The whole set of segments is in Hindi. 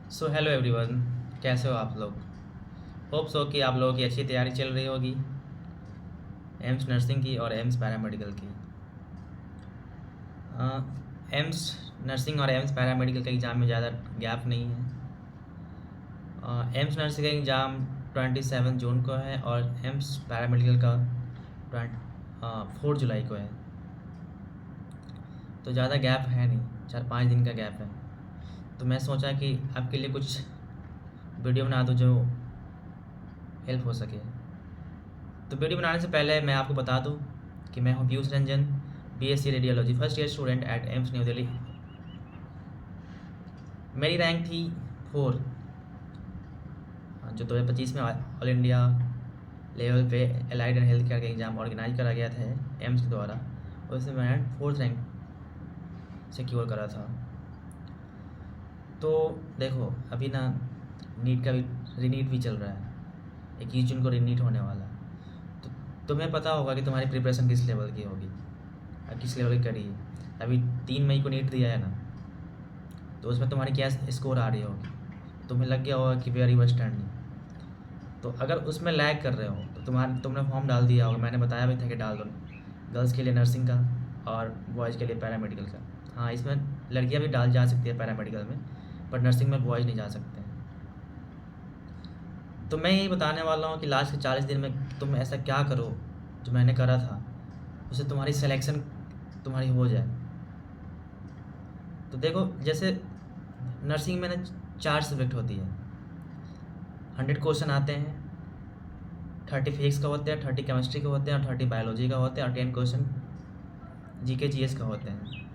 सो हेलो एवरीवन, कैसे हो आप लोग। होप सो कि आप लोगों की अच्छी तैयारी चल रही होगी एम्स नर्सिंग की और एम्स पैरामेडिकल की। एम्स नर्सिंग और एम्स पैरामेडिकल के एग्ज़ाम में ज़्यादा गैप नहीं है। एम्स नर्सिंग का एग्ज़ाम 27 जून को है और एम्स पैरामेडिकल का 4 जुलाई को है। तो ज़्यादा गैप है नहीं, 4-5 दिन का गैप है। तो मैं सोचा कि आपके लिए कुछ वीडियो बना दूँ जो हेल्प हो सके। तो वीडियो बनाने से पहले मैं आपको बता दूं कि मैं हूं Piyush Ranjan, BSc radiology first year student at AIIMS new Delhi. मेरी रैंक थी 4, जो 2025 में ऑल इंडिया लेवल पे एलाइड एंड हेल्थ केयर का एग्ज़ाम ऑर्गेनाइज करा गया था एम्स के द्वारा, और उसमें मैंने 4th रैंक सिक्योर करा था। तो देखो अभी ना नीट का भी रीनीट भी चल रहा है, 21 जून को रीनीट होने वाला है। तो तुम्हें पता होगा कि तुम्हारी प्रिपरेशन किस लेवल की होगी और किस लेवल की करी है। अभी 3 मई को नीट दिया है ना, तो उसमें तुम्हारी क्या स्कोर आ रही होगी, तुम्हें लग गया होगा कि वेरी वह स्टैंडिंग। तो अगर उसमें लैग कर रहे हो तो तुमने फॉर्म डाल दिया होगा, मैंने बताया भी था कि डाल दो, गर्ल्स के लिए नर्सिंग का और बॉयज़ के लिए पैरामेडिकल का। हाँ, इसमें लड़कियां भी डाल जा सकती है पैरामेडिकल में, पर नर्सिंग में बॉयज़ नहीं जा सकते हैं। तो मैं यही बताने वाला हूँ कि लास्ट के 40 दिन में तुम ऐसा क्या करो जो मैंने करा था, उससे तुम्हारी सिलेक्शन तुम्हारी हो जाए। तो देखो जैसे नर्सिंग में ना 4 सब्जेक्ट होती है, 100 क्वेश्चन आते हैं, 30 फिजिक्स का होते हैं, 30 केमिस्ट्री का होते हैं और 30 बायोलॉजी का होते हैं और 10 क्वेश्चन जीके जीएस का होते हैं।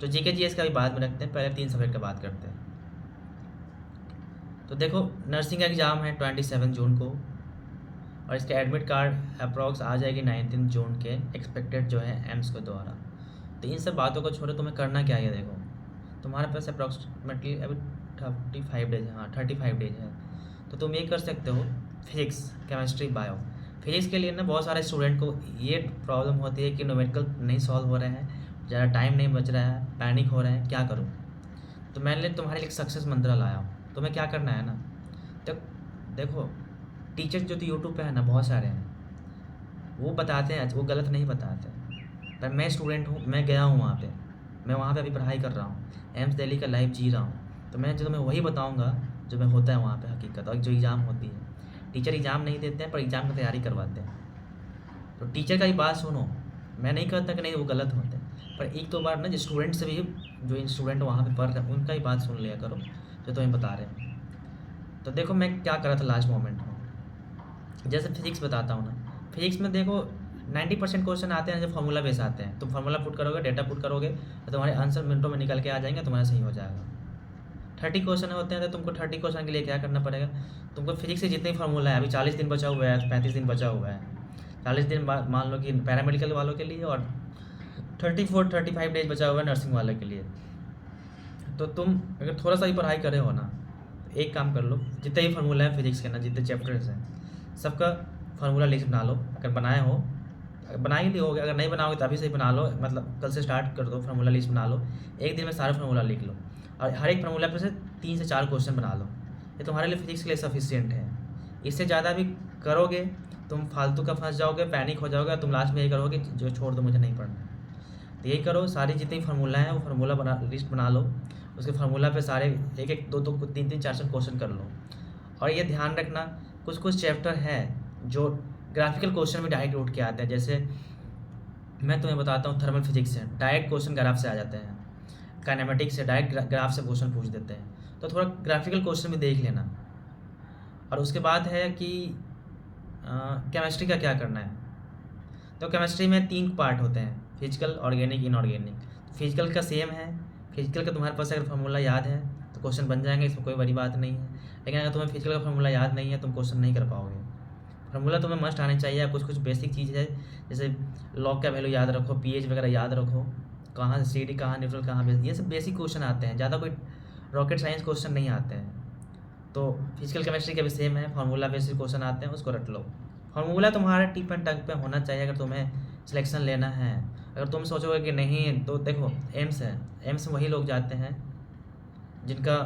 तो जीके जीएस का भी बाद में रखते हैं, पहले 3 सब्जेक्ट का बात करते हैं। तो देखो नर्सिंग का एग्ज़ाम है 27 जून को, और इसका एडमिट कार्ड अप्रॉक्स आ जाएगी 19 जून के एक्सपेक्टेड जो है एम्स के द्वारा। तो इन सब बातों को छोड़ो, तुम्हें करना क्या है। देखो तुम्हारे पास अप्रॉक्सीमेटली अभी 35 डेज है, हाँ 35 डेज है। तो तुम ये कर सकते हो, फिजिक्स केमिस्ट्री बायो। फिजिक्स के लिए ना बहुत सारे स्टूडेंट को ये प्रॉब्लम होती है कि न्यूमेरिकल नहीं सॉल्व हो रहे हैं, ज़्यादा टाइम नहीं बच रहा है, पैनिक हो रहे हैं, क्या करूँ। तो मैंने तुम्हारे लिए सक्सेस मंत्रा लाया हूँ। तुम्हें क्या करना है ना, तो देखो टीचर जो तो यूट्यूब पे है ना बहुत सारे हैं, वो बताते हैं, वो गलत नहीं बताते। पर मैं स्टूडेंट हूँ, मैं गया हूँ वहाँ पे, मैं वहाँ पे अभी पढ़ाई कर रहा हूँ, एम्स दिल्ली का लाइफ जी रहा हूँ। तो मैं जो तुम्हें वही बताऊँगा जो मैं होता है वहाँ पे हकीकत, और जो एग्ज़ाम होती है। टीचर एग्ज़ाम नहीं देते हैं पर एग्ज़ाम की तैयारी करवाते हैं। तो टीचर का ही बात सुनो, मैं नहीं कहता कि नहीं वो गलत होते हैं, पर एक दो बार ना जो स्टूडेंट से भी, जो स्टूडेंट वहाँ पे पढ़ रहे हैं उनका ही बात सुन लिया करो जो तुम्हें बता रहे हैं। तो देखो मैं क्या करा था लास्ट मोमेंट में, जैसे फिजिक्स बताता हूँ ना, फिजिक्स में देखो 90% क्वेश्चन आते हैं जो फार्मूला बेस आते हैं। तुम फार्मूला पुट करोगे, डेटा पुट करोगे, तो तुम्हारे आंसर मिनटों में निकल के आ जाएंगे, तुम्हारा सही हो जाएगा। 30 क्वेश्चन होते हैं, तो तुमको 30 क्वेश्चन के लिए क्या करना पड़ेगा, तुमको फिजिक्स से जितने फार्मूला है, अभी 40 दिन बचा हुआ है, तो 35 दिन बचा हुआ है। 40 दिन मान लो कि पैरामेडिकल वालों के लिए, और 34-35 डेज बचा हुआ है नर्सिंग वालों के लिए। तो तुम अगर थोड़ा सा ही पढ़ाई करे हो ना, एक काम कर लो, जितने ही फार्मूला है फिजिक्स के ना, जितने चैप्टर्स हैं सबका फार्मूला लिस्ट बना लो। अगर बनाए हो, अगर बना ही होगे, अगर नहीं बनाओगे तो अभी से ही बना लो, मतलब कल से स्टार्ट कर दो, फार्मूला लिस्ट बना लो। एक दिन में सारा फार्मूला लिख लो, और हर एक फार्मूला पर से 3 से 4 क्वेश्चन बना लो। ये तुम्हारे लिए फिजिक्स के लिए सफिशियंट है। इससे ज़्यादा भी करोगे तुम फालतू का फंस जाओगे, पैनिक हो जाओगे, तुम लास्ट में यही करोगे जो छोड़ दो, मुझे नहीं पढ़ना। तो यही करो, सारी जितनी फार्मूला है वो फार्मूला बना, लिस्ट बना लो। उसके फार्मूला पे सारे एक एक दो दो 3-3 4 क्वेश्चन कर लो। और ये ध्यान रखना, कुछ कुछ चैप्टर है जो ग्राफिकल क्वेश्चन में डायरेक्ट उठ के आते हैं। जैसे मैं तुम्हें बताता हूँ, थर्मल फिजिक्स से डायरेक्ट क्वेश्चन ग्राफ से आ जाते हैं, काइनेमेटिक्स से डायरेक्ट ग्राफ से क्वेश्चन पूछ देते हैं। तो थोड़ा ग्राफिकल क्वेश्चन भी देख लेना। और उसके बाद है कि केमिस्ट्री का क्या करना है। तो केमिस्ट्री में 3 पार्ट होते हैं, फिजिकल, ऑर्गेनिक, इनऑर्गेनिक। फिजिकल का सेम है, फिजिकल का तुम्हारे पास अगर फार्मूला याद है तो क्वेश्चन बन जाएंगे, इसमें कोई बड़ी बात नहीं है। लेकिन अगर तुम्हें फिजिकल का फार्मूला याद नहीं है तुम क्वेश्चन नहीं कर पाओगे। फार्मूला तुम्हें मस्ट आने चाहिए। कुछ कुछ बेसिक चीज़ है, जैसे लॉग का वैल्यू याद रखो, पीएच वगैरह याद रखो, कहाँ से CD, कहाँ न्यूट्रल, कहाँ बेस, ये सब बेसिक क्वेश्चन आते हैं, ज़्यादा कोई रॉकेट साइंस क्वेश्चन नहीं आते हैं। तो फिजिकल केमिस्ट्री के भी सेम है, फार्मूला बेसिक क्वेश्चन आते हैं, उसको रट लो। फार्मूला तुम्हारा टिप एंड टक पे होना चाहिए अगर तुम्हें सिलेक्शन लेना है। अगर तुम सोचोगे कि नहीं, तो देखो एम्स है, एम्स में वही लोग जाते हैं जिनका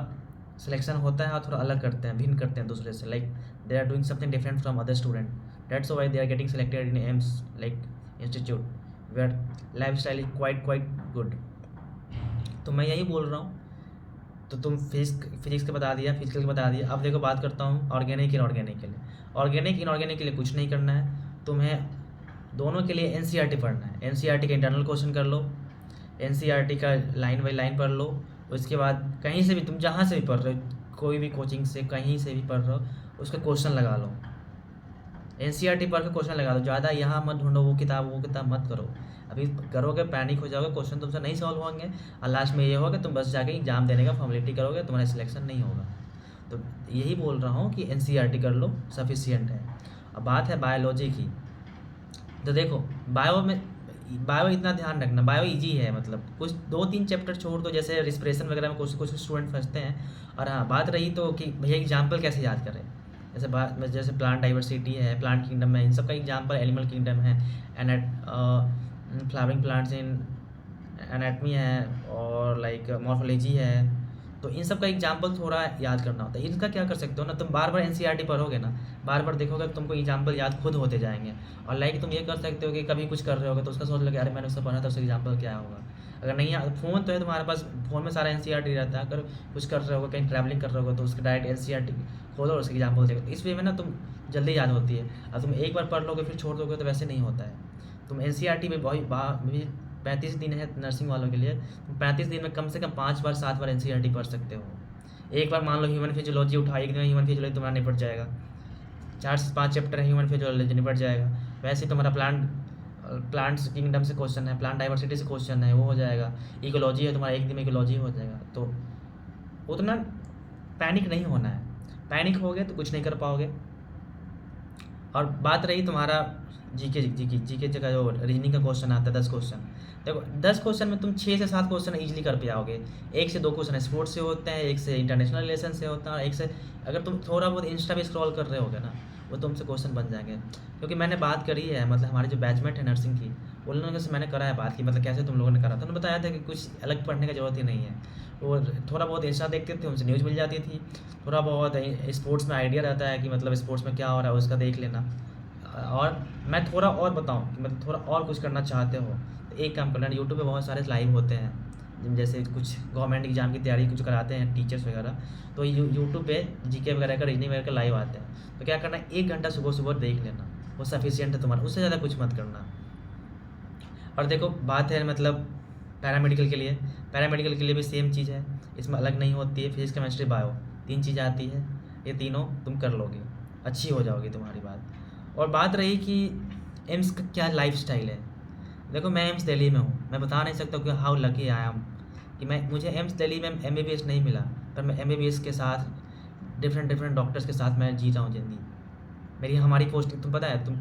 सिलेक्शन होता है और थोड़ा अलग करते हैं, भिन्न करते हैं दूसरे से, like they are doing something different from other student, that's why they are getting selected in AIIMS like institute where life style is quite good. तो मैं यही बोल रहा हूँ। तो तुम फिजिक्स का बता दिया, फिजिकल का बता दिया, अब देखो बात करता हूँ ऑर्गेनिक इनऑर्गेनिक के लिए। ऑर्गेनिक इनऑर्गेनिक के लिए कुछ नहीं करना है, तुम्हें दोनों के लिए एनसीईआरटी पढ़ना है। एनसीईआरटी का इंटरनल क्वेश्चन कर लो, एनसीईआरटी का लाइन बाई लाइन पढ़ लो, उसके बाद कहीं से भी तुम जहाँ से भी पढ़ रहे हो, कोई भी कोचिंग से कहीं से भी पढ़ रहे हो, उसका क्वेश्चन लगा लो। एनसीईआरटी पढ़ के क्वेश्चन लगा दो, ज़्यादा यहाँ मत ढूंढो वो किताब मत करो। अभी करोगे पैनिक हो जाओगे, क्वेश्चन तुमसे नहीं सॉल्व होंगे और लास्ट में ये होगा तुम बस जाके एग्जाम देने का फॉर्मेलिटी करोगे, तुम्हारा सिलेक्शन नहीं होगा। तो यही बोल रहा हूँ कि एनसीईआरटी कर लो, सफिशियंट है। अब बात है बायोलॉजी की। तो देखो बायो इतना ध्यान रखना, बायो इजी है, मतलब कुछ 2-3 चैप्टर छोड़ दो, जैसे रिस्पिरेशन वगैरह में कुछ स्टूडेंट फंसते हैं। और हाँ, बात रही तो कि भैया एग्जाम्पल कैसे याद करें, जैसे प्लांट डाइवर्सिटी है, प्लांट किंगडम में, इन सब का एग्जाम्पल एनिमल किंगडम है, फ्लावरिंग प्लांट्स इन एनाटमी है, और लाइक मॉर्फोलॉजी है। तो इन सब का एग्जाम्पल थोड़ा याद करना होता है। इनका क्या कर सकते हो ना, तुम बार बार एनसीईआरटी पढ़ोगे ना, बार बार देखोगे तो तुमको एग्जाम्पल याद खुद होते जाएंगे। और लाइक तुम ये कर सकते हो कि कभी कुछ कर रहे होगे तो उसका सोच लो कि अरे मैंने उससे पढ़ा था, उसका एग्जाम्पल क्या होगा। अगर नहीं फ़ोन तो है तुम्हारे पास, फ़ोन में सारा एनसीईआरटी रहता है। अगर कुछ कर रहे होगे, कहीं ट्रैवलिंग कर रहे होगे, तो उसका डायरेक्ट एनसीईआरटी खोलो और उसका एग्जाम्पल देखो। इस वे में ना तुम जल्दी याद होती है। और तुम एक बार पढ़ लोगे फिर छोड़ दोगे तो वैसे नहीं होता है। तुम एनसीईआरटी में भी 35 दिन है नर्सिंग वालों के लिए, तुम 35 दिन में कम से कम 5 बार 7 बार एनसीईआरटी पढ़ सकते हो। एक बार मान लो ह्यूमन फिजियोलॉजी उठा, एक दिन ह्यूमन फिजियोलॉजी तुम्हारा निपट जाएगा, 4 से 5 चैप्टर है ह्यूमन फिजियोलॉजी, निपट जाएगा। वैसे ही तुम्हारा प्लांट्स किंगडम से क्वेश्चन है, प्लांट डाइवर्सिटी से क्वेश्चन है, वो हो जाएगा। इकोलॉजी है तुम्हारा, एक दिन में इकोलॉजी हो जाएगा। तो उतना पैनिक नहीं होना है, पैनिक हो गए तो कुछ नहीं कर पाओगे। और बात रही तुम्हारा जीके का जो रीजनिंग का क्वेश्चन आता है 10 क्वेश्चन, देखो 10 क्वेश्चन में तुम 6 से 7 क्वेश्चन इजीली कर पाओगे। 1 से 2 क्वेश्चन स्पोर्ट्स से होते हैं, 1 से इंटरनेशनल रिलेशन से होता है, 1 से अगर तुम थोड़ा बहुत इंस्टा पे स्क्रॉल कर रहे होगे ना, वो तुमसे क्वेश्चन बन जाएंगे। क्योंकि मैंने बात करी है, मतलब हमारे जो बैचमेट है नर्सिंग की, उन लोगों से मैंने करा है बात की, मतलब कैसे तुम लोगों ने करा था। उन्होंने बताया था कि कुछ अलग पढ़ने की ज़रूरत ही नहीं है। वो थोड़ा बहुत इंस्टा देखते थे, उनसे न्यूज़ मिल जाती थी। थोड़ा बहुत स्पोर्ट्स में आइडिया रहता है कि मतलब स्पोर्ट्स में क्या हो रहा है, उसका देख लेना। और मैं थोड़ा और बताऊं कि मतलब थोड़ा और कुछ करना चाहते हो तो एक काम करना, यूट्यूब पे बहुत सारे लाइव होते हैं, जैसे कुछ गवर्नमेंट एग्जाम की तैयारी कुछ कराते हैं टीचर्स वगैरह, तो यूट्यूब पे जीके वगैरह का रीजनिंग वगैरह का लाइव आते हैं। तो क्या करना है, 1 घंटा सुबह सुबह देख लेना, वो सफिशियंट है तुम्हारा, उससे ज़्यादा कुछ मत करना। और देखो बात है मतलब पैरामेडिकल के लिए भी सेम चीज़ है, इसमें अलग नहीं होती है। फिजिक्स केमिस्ट्री बायो 3 चीज़ें आती है, ये तीनों तुम कर लोगे, अच्छी हो जाओगी तुम्हारी बात। और बात रही कि एम्स का क्या लाइफ स्टाइल है, देखो मैं एम्स दिल्ली में हूँ, मैं बता नहीं सकता कि हाउ लकी आई एम कि मुझे एम्स दिल्ली में एमबीबीएस नहीं मिला, पर मैं एमबीबीएस के साथ डिफरेंट डॉक्टर्स के साथ मैं जी रहा हूँ ज़िंदगी। हमारी पोस्टिंग तुम पता है, तुम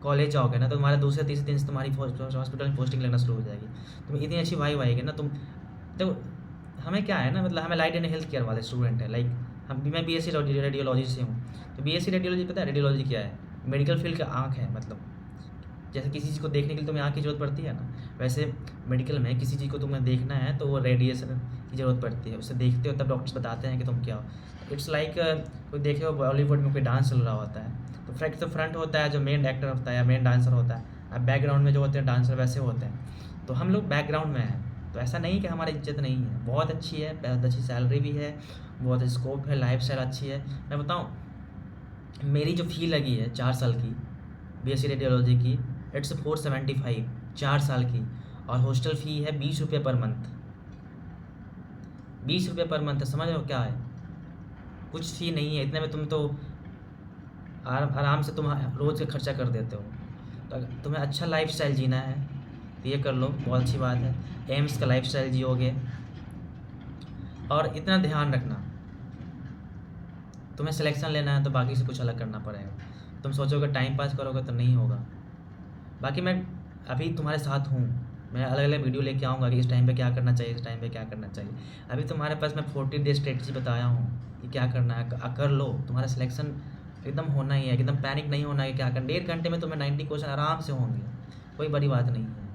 कॉलेज जाओगे ना तो तुम्हारा दूसरे तीसरे दिन से तुम्हारी हॉस्पिटल में पोस्टिंग लगना शुरू हो जाएगी। तुम इतनी अच्छी वाइब आएगी ना। तुम देखो हमें क्या है ना, मतलब हमें लाइट एंड हेल्थ केयर वाले स्टूडेंट है, लाइक मैं बीएससी रेडियोलॉजी से हूँ। तो बीएससी रेडियोलॉजी पता है रेडियोलॉजी क्या है, मेडिकल फील्ड का आँख है। मतलब जैसे किसी चीज़ को देखने के लिए तुम्हें आँख की जरूरत पड़ती है ना, वैसे मेडिकल में किसी चीज़ को तुम्हें देखना है तो वो रेडिएशन की ज़रूरत पड़ती है, उससे देखते हो तब डॉक्टर्स बताते हैं कि तुम क्या हो। इट्स लाइक कोई देखे हो बॉलीवुड में कोई डांस चल रहा होता है, तो फ्रंट होता है जो मेन एक्टर होता है या मेन डांसर होता है, अब बैकग्राउंड में जो होते हैं डांसर वैसे होते हैं। तो हम लोग बैकग्राउंड में हैं, तो ऐसा नहीं कि हमारी इज्जत नहीं है, बहुत अच्छी है, बहुत अच्छी सैलरी भी है, बहुत स्कोप है, लाइफ स्टाइल अच्छी है। मैं बताऊँ मेरी जो फ़ी लगी है 4 साल की बीएससी रेडियोलॉजी की, इट्स 475 4 साल की, और हॉस्टल फ़ी है 20 रुपये पर मंथ। 20 रुपये पर मंथ, समझ रहे हो क्या है, कुछ फ़ी नहीं है। इतने में तुम तो आराम से तुम रोज़ का खर्चा कर देते हो। तो अगर तुम्हें अच्छा लाइफ स्टाइल जीना है तो ये कर लो, बहुत अच्छी बात है, एम्स का लाइफ स्टाइल जियोगे। और इतना ध्यान रखना, तुम्हें सिलेक्शन लेना है तो बाकी से कुछ अलग करना पड़ेगा। तुम सोचोगे टाइम पास करोगे तो नहीं होगा। बाकी मैं अभी तुम्हारे साथ हूँ, मैं अलग अलग वीडियो लेके आऊँगा कि इस टाइम पे क्या करना चाहिए, इस टाइम पे क्या करना चाहिए। अभी तुम्हारे पास मैं 40 डे स्ट्रेटजी बताया हूँ कि क्या करना है, कर लो, तुम्हारा सिलेक्शन एकदम होना ही है, एकदम पैनिक नहीं होना है। क्या करना, 1.5 घंटे में तुम्हें 90 क्वेश्चन आराम से होंगे, कोई बड़ी बात नहीं है।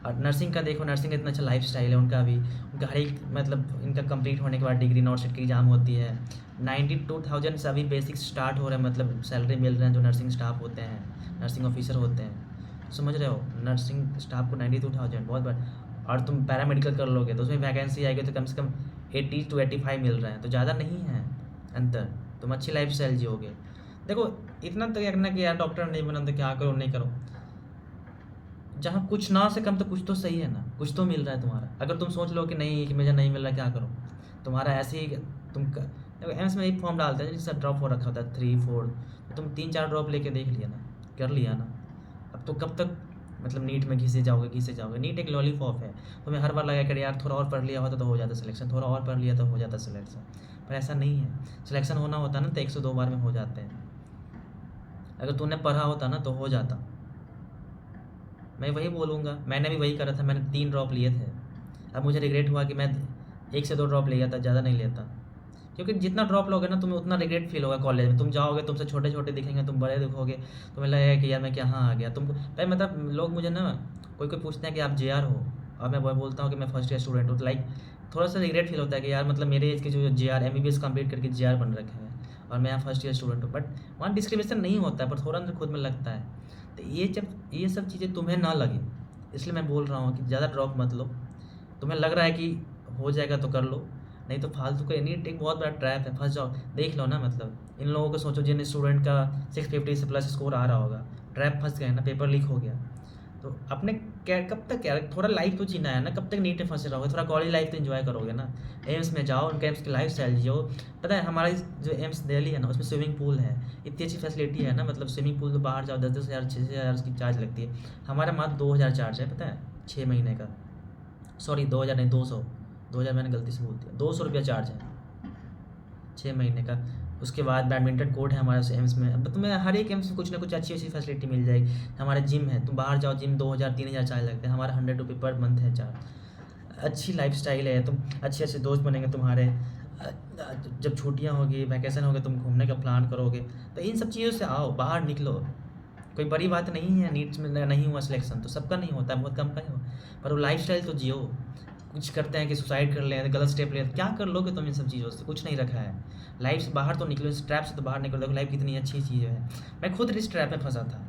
और नर्सिंग का देखो, नर्सिंग का इतना अच्छा लाइफ स्टाइल है उनका भी, उनका हर एक मतलब इनका कंप्लीट होने के बाद डिग्री नॉट सेट की एग्ज़ाम होती है। 92,000 से अभी बेसिक स्टार्ट हो रहे हैं, मतलब सैलरी मिल रहे हैं जो नर्सिंग स्टाफ होते हैं, नर्सिंग ऑफिसर होते हैं, समझ रहे हो। नर्सिंग स्टाफ को 92,000 बहुत बड़ा। और तुम पैरामेडिकल कर लोगे तो उसमें वैकेंसी आएगी तो कम से कम 80 to 85 मिल रहे हैं, तो ज़्यादा नहीं है अंतर, तुम अच्छी लाइफ स्टाइल जियोगे। देखो इतना तो कहना कि यार डॉक्टर नहीं बना तो क्या करो नहीं करो, जहाँ कुछ ना से कम तो कुछ तो सही है ना, कुछ तो मिल रहा है तुम्हारा। अगर तुम सोच लो कि नहीं कि मुझे नहीं मिल रहा क्या करो, तुम्हारा ऐसे ही देखो एम्स में एक फॉर्म डालते हैं जिससे ड्रॉप हो रखा होता है 3-4, तो तुम 3-4 ड्रॉप लेके देख लिया ना, कर लिया ना। अब तो कब तक मतलब नीट में घिसे जाओगे। नीट एक लॉलीपॉप है, तुम्हें हर बार लगा कि यार थोड़ा और पढ़ लिया होता तो हो जाता सिलेक्शन, थोड़ा और पढ़ लिया तो हो जाता सिलेक्शन, पर ऐसा नहीं है। सिलेक्शन होना होता ना तो 1 से 2 बार में हो जाते हैं, अगर तूने पढ़ा होता ना तो हो जाता। मैं वही बोलूँगा, मैंने भी वही करा था, मैंने 3 ड्रॉप लिए थे। अब मुझे रिग्रेट हुआ कि मैं 1 से 2 ड्रॉप लिया था, ज़्यादा नहीं लेता, क्योंकि जितना ड्रॉप लोगे ना तुम्हें उतना रिग्रेट फील होगा कॉलेज में। तुम जाओगे, तुमसे छोटे छोटे दिखेंगे, तुम बड़े दिखोगे, तुम्हें लगेगा कि यार मैं कहाँ आ गया। तुमको भाई मतलब लोग मुझे ना कोई कोई पूछते हैं कि आप JR हो, और मैं बोलता हूँ कि मैं फर्स्ट ईयर स्टूडेंट हूँ, तो लाइक थोड़ा सा रिग्रेट फील होता है कि यार मतलब मेरे एज के जो JR MBBS कंप्लीट करके JR बन रखे हैं और मैं यहाँ फर्स्ट ईयर स्टूडेंट हूँ। बट वहाँ डिस्क्रिमिनेशन नहीं होता है, पर थोड़ा अंदर खुद में लगता है। तो ये सब चीज़ें तुम्हें ना लगे, इसलिए मैं बोल रहा हूँ कि ज़्यादा ड्रॉप मत लो। तुम्हें लग रहा है कि हो जाएगा तो कर लो, नहीं तो फालतू का। नीट एक बहुत बड़ा ट्रैप है, फंस जाओ। देख लो ना, मतलब इन लोगों को सोचो जिन स्टूडेंट का 650 से प्लस स्कोर आ रहा होगा, ट्रैप फंस गए ना, पेपर लीक हो गया। तो अपने क्या कब तक, क्या थोड़ा लाइफ तो जीना है ना, कब तक नीट में फंसे रहोगे, थोड़ा कॉलेज लाइफ तो एंजॉय करोगे ना। एम्स में जाओ, उनके एम्स की लाइफ स्टाइल जियो। पता है हमारा जो एम्स दिल्ली है ना, उसमें स्विमिंग पूल है, इतनी अच्छी फैसिलिटी है ना, मतलब स्विमिंग पूल तो बाहर जाओ 10-10 हज़ार 6-6 हज़ार उसकी चार्ज लगती है, हमारा मात्र 2,000 चार्ज है, पता है 6 महीने का। सॉरी 2,000 नहीं, 200, 2,000 मैंने गलती से बोल दिया, 200 रुपया चार्ज है 6 महीने का। उसके बाद बैडमिंटन कोर्ट है हमारे एम्स में। अब तुम्हें हर एक एम्स में कुछ ना कुछ अच्छी अच्छी फैसिलिटी मिल जाएगी। हमारा जिम है, तुम बाहर जाओ जिम 2,000-3,000 चार्ज लगते हैं, हमारा 100 रुपये पर मंथ है चार्ज। अच्छी लाइफ स्टाइल है, तुम अच्छे अच्छे दोस्त बनेंगे तुम्हारे। जब छुट्टियाँ होगी, वैकेशन होगी, तुम घूमने का प्लान करोगे, तो इन सब चीज़ों से आओ, बाहर निकलो। कोई बड़ी बात नहीं है, नीट्स में नहीं हुआ सिलेक्शन तो सबका नहीं होता है, बहुत कम का ही हो, पर वो लाइफ स्टाइल तो जियो। कुछ करते हैं कि सुसाइड कर लें, गलत स्टेप लें, क्या कर लोगे तुम इन सब चीज़ों से, कुछ नहीं रखा है। लाइफ से बाहर तो निकलो, इस ट्रैप से तो बाहर निकलो। देखो लाइफ कितनी अच्छी चीज़ है। मैं खुद इस ट्रैप में फंसा था,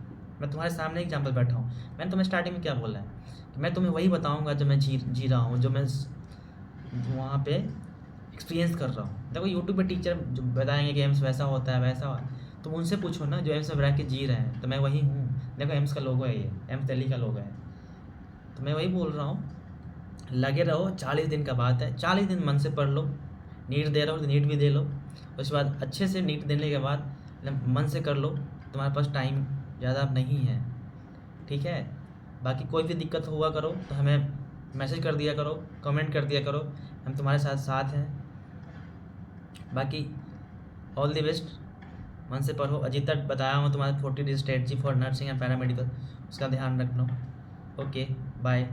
मैं तुम्हारे सामने एग्जाम्पल बैठा हूँ। मैंने तुम्हें स्टार्टिंग में क्या बोला है कि मैं तुम्हें वही बताऊँगा जो मैं जी रहा हूँ, जो मैं वहाँ पे एक्सपीरियंस कर रहा हूँ। देखो यूट्यूब पे टीचर जो बताएंगे कि एम्स वैसा होता है वैसा, तुम उनसे पूछो ना जो एम्स में रह के जी रहे हैं। तो मैं वही हूँ, देखो एम्स का लोगो है, ये एम्स दिल्ली का लोगो है। तो मैं वही बोल रहा हूँ, लगे रहो। 40 दिन का बात है, 40 दिन मन से पढ़ लो। नीट दे रहा हो तो नीट भी दे लो, उसके बाद अच्छे से नीट देने के बाद मन से कर लो। तुम्हारे पास टाइम ज़्यादा नहीं है, ठीक है। बाकी कोई भी दिक्कत हुआ करो तो हमें मैसेज कर दिया करो, कमेंट कर दिया करो, हम तुम्हारे साथ साथ हैं। बाकी ऑल द बेस्ट, मन से पढ़ो। जितना बताया हूँ तुम्हारे 40 strategy for nursing and paramedical, उसका ध्यान रखना। Okay bye.